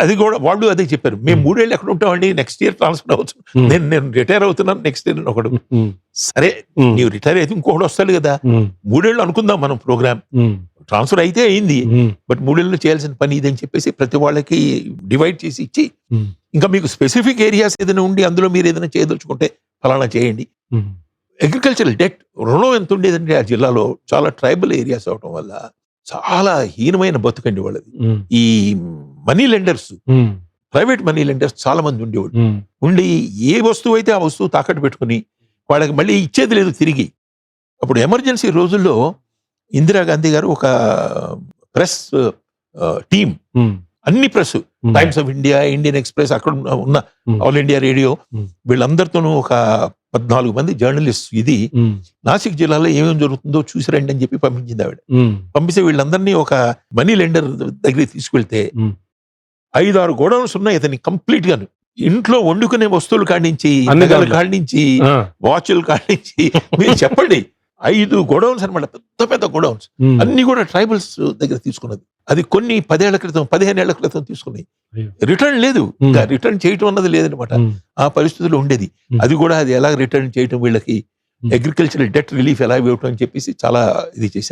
అది కూడా వాళ్ళు అదే చెప్పారు, మేము 3 ఏళ్ళు ఎక్కడ ఉంటామండి, నెక్స్ట్ ఇయర్ ట్రాన్స్ఫర్ అవచ్చు, నేను రిటైర్ అవుతున్నాను నెక్స్ట్ ఇయర్. ఒకడు సరే నీవు రిటైర్ అయితే ఇంకొకటి వస్తాడు కదా, 3 ఏళ్ళు అనుకుందాం మనం ప్రోగ్రామ్, ట్రాన్స్ఫర్ అయితే అయింది, బట్ 3 ఏళ్ళు చేయాల్సిన పని ఇదని చెప్పేసి ప్రతి వాళ్ళకి డివైడ్ చేసి ఇచ్చి, ఇంకా మీకు స్పెసిఫిక్ ఏరియాస్ ఏదైనా ఉండి అందులో మీరు ఏదైనా చేయదలుచుకుంటే ఫలానా చేయండి. అగ్రికల్చరల్ డెట్ రుణం ఎంత ఉండేదంటే ఆ జిల్లాలో, చాలా ట్రైబల్ ఏరియాస్ అవటం వల్ల చాలా హీనమైన బతుకండి వాళ్ళది. ఈ money lenders, private money lenders చాలా మంది ఉండేవాళ్ళు. ఉండి ఏ వస్తువు అయితే ఆ వస్తువు తాకట్టు పెట్టుకుని వాళ్ళకి మళ్ళీ ఇచ్చేది లేదు తిరిగి. అప్పుడు ఎమర్జెన్సీ రోజుల్లో ఇందిరాగాంధీ గారు ఒక ప్రెస్ టీమ్, అన్ని press, times of India, Indian express, అక్కడ ఉన్న ఆల్ ఇండియా రేడియో, వీళ్ళందరితోనూ ఒక 14 మంది జర్నలిస్ట్ ఇది నాసిక్ జిల్లాలో ఏమేమి జరుగుతుందో చూసి రండి అని చెప్పి పంపించింది ఆవిడ. పంపిస్తే వీళ్ళందరినీ ఒక మనీ లెండర్ దగ్గరికి తీసుకెళ్తే 5-6 గోడౌన్స్ ఉన్నాయి అతని కంప్లీట్ గాను. ఇంట్లో వండుకునే వస్తువులు కాడించి, నగల కాడించి, వాచ్లు కాడించి, మీరు చెప్పండి 5 గోడౌన్స్ అనమాట, పెద్ద పెద్ద గోడౌన్స్, అన్ని కూడా ట్రైబల్స్ దగ్గర తీసుకున్నది. అది కొన్ని 10 ఏళ్ల క్రితం 15 ఏళ్ల క్రితం తీసుకున్నాయి. రిటర్న్ లేదు, ఇంకా రిటర్న్ చేయటం అన్నది లేదనమాట. ఆ పరిస్థితుల్లో ఉండేది. అది కూడా అది ఎలా రిటర్న్ చేయటం, వీళ్ళకి అగ్రికల్చరల్ డెట్ రిలీఫ్ ఎలా ఇవ్వటం అని చెప్పేసి చాలా ఇది చేశాను.